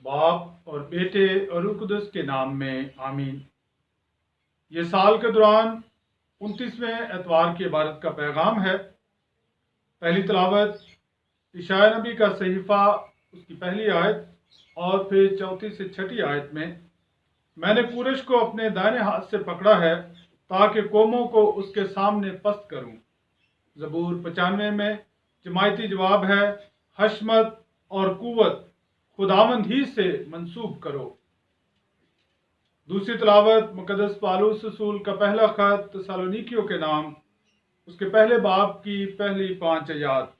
बाप और बेटे और रूह कुदस के नाम में आमीन। ये साल के दौरान 29वें एतवार की इबादत का पैगाम है। पहली तिलावत इशाया नबी का सहीफ़ा उसकी पहली आयत और फिर चौथी से छठी आयत में, मैंने पूरश को अपने दाहिने हाथ से पकड़ा है ताकि कौमों को उसके सामने पस्त करूं। ज़बूर 95 में जमायती जवाब है, हशमत और कुव्वत खुदावंद ही से मंसूब करो। दूसरी तिलावत मुकद्दस पौलुस रसूल का पहला खत थिस्सलुनीकियों के नाम उसके पहले बाब की पहली 5 आयत।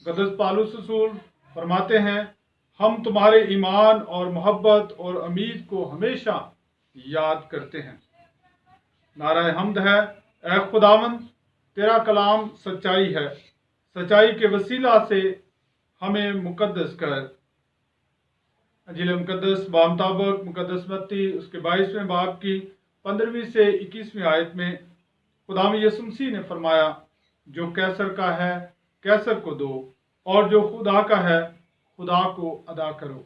मुकद्दस पौलुस रसूल फरमाते हैं, हम तुम्हारे ईमान और मोहब्बत और उम्मीद को हमेशा याद करते हैं। नारा हम्द है, ऐ खुदावंद तेरा कलाम सच्चाई है, सच्चाई के वसीला से हमें मुकद्दस कर। अंजील मुकद्दस बामुताबिक मुकद्दस मत्ती उसके 22वें बाब की 15वीं से 21वीं आयत में खुदाम यसुम मसीह ने फरमाया, जो कैसर का है कैसर को दो और जो खुदा का है खुदा को अदा करो।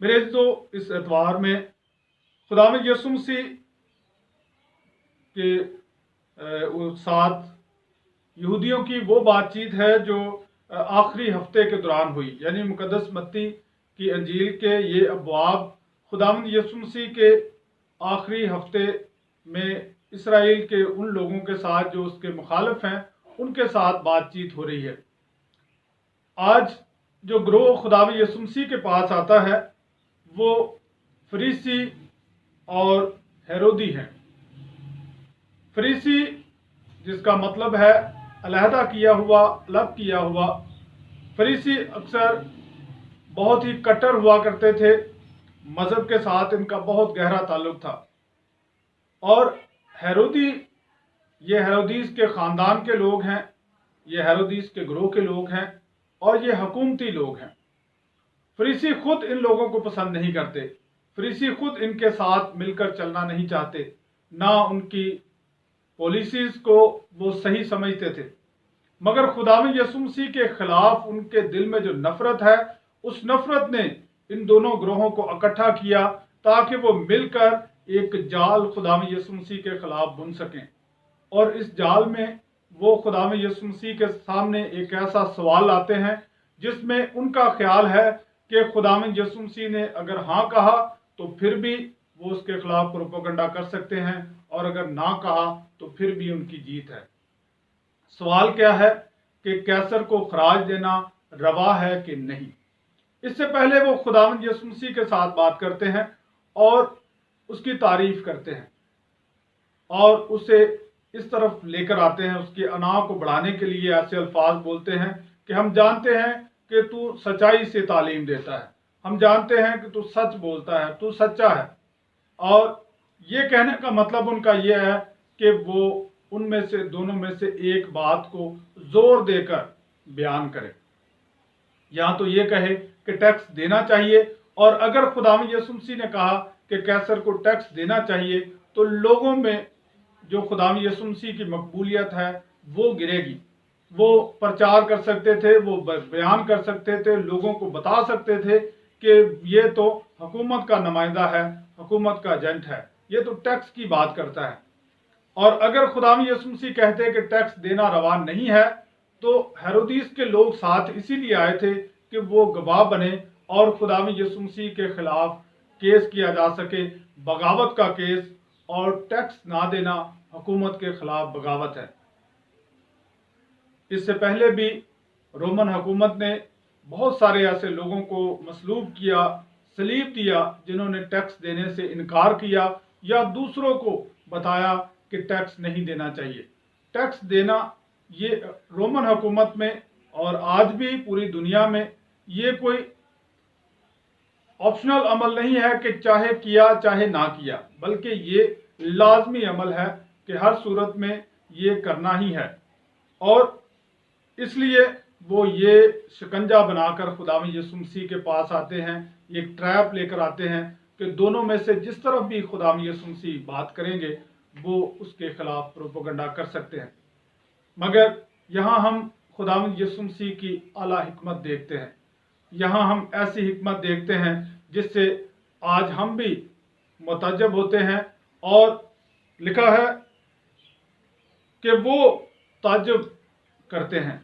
मेरे दोस्तों, इस एतवार में खुदाम यसुम मसीह के साथ यहूदियों की वो बातचीत है जो आखिरी हफ्ते के दौरान हुई, यानी मुकद्दस मत्ती की अंजील के ये अबवाब खुदावंद यसुम मसीह के आखिरी हफ्ते में इसराइल के उन लोगों के साथ जो उसके मुखालिफ हैं उनके साथ बातचीत हो रही है। आज जो ग्रोह खुदावंद यसुम मसीह के पास आता है वो फरीसी और हेरोदी हैं। फरीसी जिसका मतलब है अलहदा किया हुआ, अलग किया हुआ। फरीसी अक्सर बहुत ही कट्टर हुआ करते थे, मज़हब के साथ इनका बहुत गहरा ताल्लुक था। और हेरोदी, ये हेरोदीस के ख़ानदान के लोग हैं, ये हेरोदीस के ग्रोह के लोग हैं और ये हुकूमती लोग हैं। फरीसी खुद इन लोगों को पसंद नहीं करते, फरीसी खुद इनके साथ मिलकर चलना नहीं चाहते, ना उनकी पॉलिसीज़ को वो सही समझते थे। मगर खुदावंद यसुम मसीह के खिलाफ उनके दिल में जो नफरत है, उस नफरत ने इन दोनों ग्रोहों को इकट्ठा किया ताकि वो मिलकर एक जाल खुदावंद यसुम मसीह के खिलाफ बुन सकें। और इस जाल में वो खुदावंद यसुम मसीह के सामने एक ऐसा सवाल लाते हैं जिसमें उनका ख्याल है कि खुदावंद यसुम मसीह ने अगर हाँ कहा तो फिर भी वो उसके खिलाफ प्रोपेगेंडा कर सकते हैं, और अगर ना कहा तो फिर भी उनकी जीत है। सवाल क्या है कि कैसर को खराज देना रवा है कि नहीं। इससे पहले वो खुदावंद यसुम मसीह के साथ बात करते हैं और उसकी तारीफ करते हैं और उसे इस तरफ लेकर आते हैं, उसकी अना को बढ़ाने के लिए ऐसे अल्फाज बोलते हैं कि हम जानते हैं कि तू सच्चाई से तालीम देता है, हम जानते हैं कि तू सच बोलता है, तू सच्चा है। और ये कहने का मतलब उनका ये है कि वो उनमें से दोनों में से एक बात को जोर देकर बयान करे। या तो ये कहे कि टैक्स देना चाहिए, और अगर खुदावंद यसुम मसीह ने कहा कि कैसर को टैक्स देना चाहिए तो लोगों में जो खुदावंद यसुम मसीह की मकबूलियत है वो गिरेगी। वो प्रचार कर सकते थे, वो बयान कर सकते थे, लोगों को बता सकते थे कि ये तो हुकूमत का नुमाइंदा है, हुकूमत का एजेंट है, ये तो टैक्स की बात करता है। और अगर खुदावंद यसुम मसीह कहते कि टैक्स देना रवा नहीं है तो हेरोदीस के लोग साथ इसीलिए आए थे कि वो गवाह बने और खुदावंद यसुम मसीह के खिलाफ केस किया जा सके, बगावत का केस। और टैक्स ना देना हुकूमत के खिलाफ बगावत है। इससे पहले भी रोमन हुकूमत ने बहुत सारे ऐसे लोगों को मसलूब किया, सलीब दिया, जिन्होंने टैक्स देने से इनकार किया या दूसरों को बताया कि टैक्स नहीं देना चाहिए। टैक्स देना ये रोमन हुकूमत में और आज भी पूरी दुनिया में ये कोई ऑप्शनल अमल नहीं है कि चाहे किया चाहे ना किया, बल्कि ये लाजमी अमल है कि हर सूरत में ये करना ही है। और इसलिए वो ये शिकंजा बनाकर खुदावंद यसुम मसीह के पास आते हैं, एक ट्रैप लेकर आते हैं कि दोनों में से जिस तरफ भी खुदावंद यसुम मसीह बात करेंगे वो उसके खिलाफ प्रोपेगेंडा कर सकते हैं। मगर यहाँ हम खुदावंद यसुम मसीह की आला हिकमत देखते हैं। यहाँ हम ऐसी हिकमत देखते हैं जिससे आज हम भी मुतअज्जब होते हैं। और लिखा है कि वो ताज्जुब करते हैं।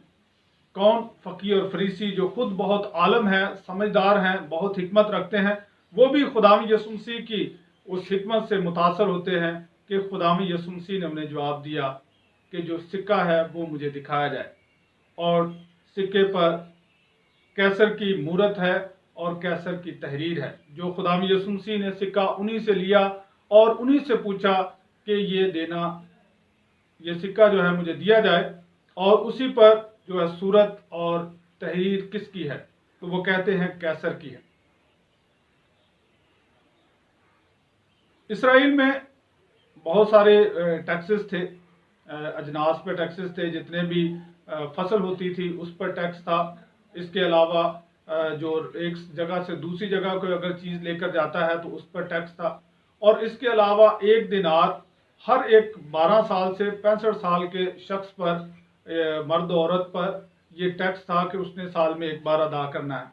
कौन? फ़कीह और फरीसी जो खुद बहुत आलम हैं, समझदार हैं, बहुत हिकमत रखते हैं, वो भी खुदावंद यीशु मसीह की उस हिकमत से मुतासर होते हैं कि खुदावंद यीशु मसीह ने उन्हें जवाब दिया कि जो सिक्का है वो मुझे दिखाया जाए, और सिक्के पर कैसर की मूरत है और कैसर की तहरीर है। जो खुदावंद यीशु मसीह ने सिक्का उन्हीं से लिया और उन्हीं से पूछा कि ये सिक्का जो है मुझे दिया जाए, और उसी पर जो है सूरत और तहरीर किसकी है, तो वो कहते हैं कैसर की है। इसराइल में बहुत सारे टैक्सेस थे, अजनास पे टैक्सेस थे, जितने भी फसल होती थी उस पर टैक्स था। इसके अलावा जो एक जगह से दूसरी जगह कोई अगर चीज़ लेकर जाता है तो उस पर टैक्स था। और इसके अलावा एक दिनार हर एक 12 साल से 65 साल के शख्स पर, मर्द औरत पर ये टैक्स था कि उसने साल में एक बार अदा करना है।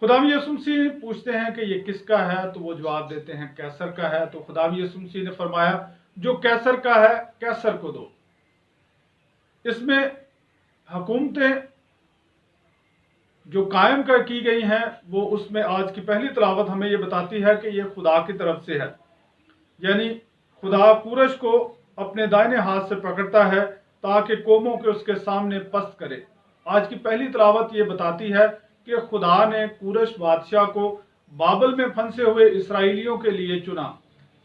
खुदावंद यीशु मसीह पूछते हैं कि ये किसका है, तो वो जवाब देते हैं कैसर का है। तो खुदावंद यीशु मसीह ने फरमाया जो कैसर का है कैसर को दो। इसमें हुकूमतें जो कायम की गई हैं वो, उसमें आज की पहली तिलावत हमें ये बताती है कि ये खुदा की तरफ से है, यानी खुदा कूरश को अपने दाहिने हाथ से पकड़ता है ताकि कौमों के उसके सामने पस्त करे। आज की पहली तिलावत ये बताती है कि खुदा ने कूरश बादशाह को बाबल में फंसे हुए इसराइलियों के लिए चुना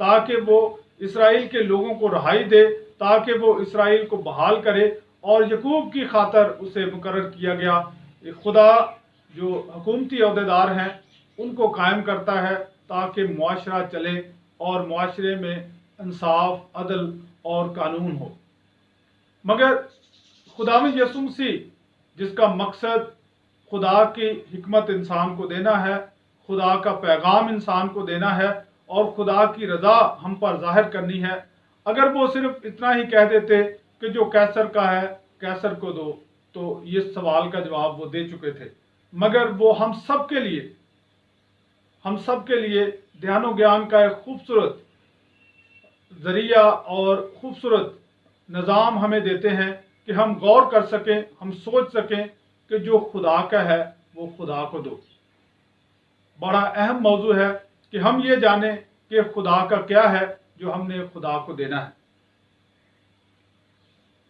ताकि वो इसराइल के लोगों को रहाई दे, ताकि वो इसराइल को बहाल करे, और यकूब की खातर उसे मुकर्रर किया गया। खुदा जो हुकूमती अहदेदार हैं उनको कायम करता है ताकि मुआशरा चले और मुआशरे में इंसाफ, अदल और कानून हो। मगर खुदावंद यीशु मसीह जिसका मकसद खुदा की हिकमत इंसान को देना है, खुदा का पैगाम इंसान को देना है और खुदा की रज़ा हम पर जाहिर करनी है, अगर वो सिर्फ इतना ही कह देते कि जो कैसर का है कैसर को दो, तो ये सवाल का जवाब वो दे चुके थे। मगर वो हम सब के लिए ध्यान ज्ञान का एक खूबसूरत जरिया और खूबसूरत निज़ाम हमें देते हैं कि हम गौर कर सकें, हम सोच सकें कि जो खुदा का है वो खुदा को दो। बड़ा अहम मौजू है कि हम ये जानें कि खुदा का क्या है जो हमने खुदा को देना है।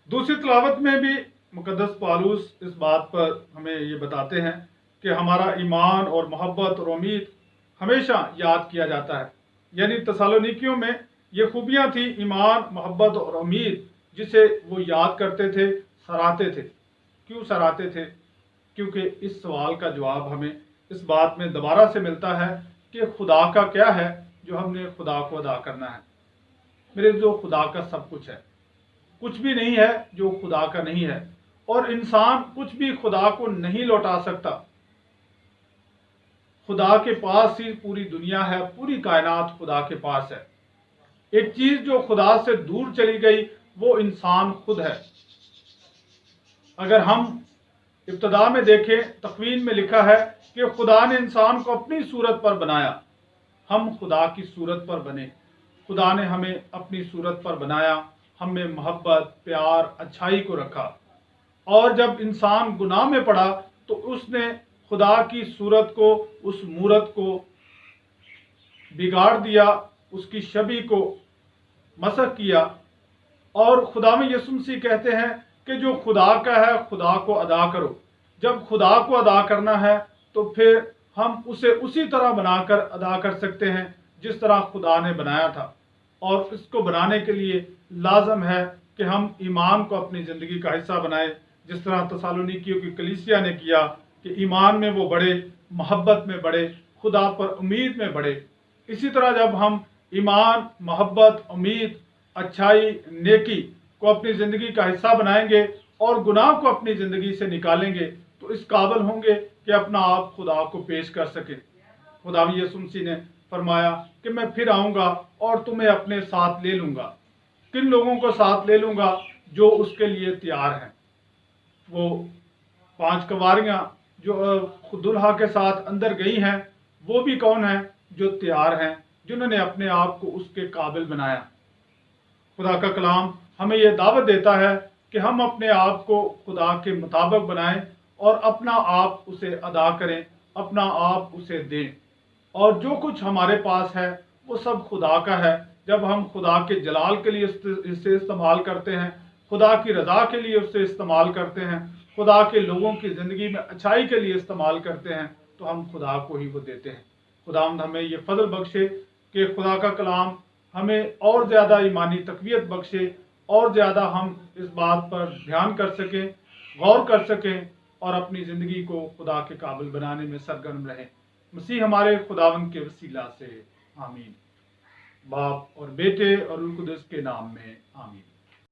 दूसरी तिलावत में भी मुकद्दस पौलुस इस बात पर हमें ये बताते हैं कि हमारा ईमान और मोहब्बत और उम्मीद हमेशा याद किया जाता है। यानी तसलोनिकियों में ये खूबियाँ थी, ईमान, मोहब्बत और उम्मीद, जिसे वो याद करते थे, सराहते थे। क्यों सराहते थे? क्योंकि इस सवाल का जवाब हमें इस बात में दोबारा से मिलता है कि खुदा का क्या है जो हमने खुदा को अदा करना है। मेरे जो खुदा का सब कुछ है, कुछ भी नहीं है जो खुदा का नहीं है, और इंसान कुछ भी खुदा को नहीं लौटा सकता। खुदा के पास ही पूरी दुनिया है, पूरी कायनात खुदा के पास है। एक चीज जो खुदा से दूर चली गई वो इंसान खुद है। अगर हम इब्तदा में देखें, तकवीन में लिखा है कि खुदा ने इंसान को अपनी सूरत पर बनाया। हम खुदा की सूरत पर बने, खुदा ने हमें अपनी सूरत पर बनाया, हमें मोहब्बत, प्यार, अच्छाई को रखा। और जब इंसान गुनाह में पड़ा तो उसने खुदा की सूरत को, उस मूरत को बिगाड़ दिया, उसकी छवि को मसख किया। और खुदा में यीशु मसीह कहते हैं कि जो खुदा का है खुदा को अदा करो। जब खुदा को अदा करना है तो फिर हम उसे उसी तरह बनाकर अदा कर सकते हैं जिस तरह खुदा ने बनाया था। और इसको बनाने के लिए लाजम है कि हम ईमान को अपनी ज़िंदगी का हिस्सा बनाएं, जिस तरह तसलोनिकियों की कलीसिया ने किया कि ईमान में वो बढ़े, मोहब्बत में बढ़े, खुदा पर उम्मीद में बढ़े। इसी तरह जब हम ईमान, मोहब्बत, उम्मीद, अच्छाई, नेकी को अपनी ज़िंदगी का हिस्सा बनाएंगे और गुनाह को अपनी ज़िंदगी से निकालेंगे तो इस काबिल होंगे कि अपना आप खुदा को पेश कर सके। खुदा यीशु मसीह ने फरमाया कि मैं फिर आऊँगा और तुम्हें अपने साथ ले लूँगा। किन लोगों को साथ ले लूँगा? जो उसके लिए तैयार हैं। वो 5 कवारियाँ जो दुल्हा के साथ अंदर गई हैं वो भी कौन हैं? जो तैयार हैं, जिन्होंने अपने आप को उसके काबिल बनाया। खुदा का कलाम हमें यह दावत देता है कि हम अपने आप को खुदा के मुताबिक बनाएं और अपना आप उसे अदा करें, अपना आप उसे दें, और जो कुछ हमारे पास है वो सब खुदा का है। जब हम खुदा के जलाल के लिए इसे इस्तेमाल करते हैं, खुदा की रज़ा के लिए उसे इस्तेमाल करते हैं, खुदा के लोगों की ज़िंदगी में अच्छाई के लिए इस्तेमाल करते हैं, तो हम खुदा को ही वो देते हैं। खुदावंद हमें ये फजल बख्शे कि खुदा का कलाम हमें और ज़्यादा ईमानी तक़वियत बख्शे, और ज़्यादा हम इस बात पर ध्यान कर सकें, गौर कर सकें और अपनी ज़िंदगी को खुदा के काबिल बनाने में सरगर्म रहें। मसीह हमारे खुदावंद के वसीला से आमीन। बाप और बेटे और रूह कुदस के नाम में आमीन।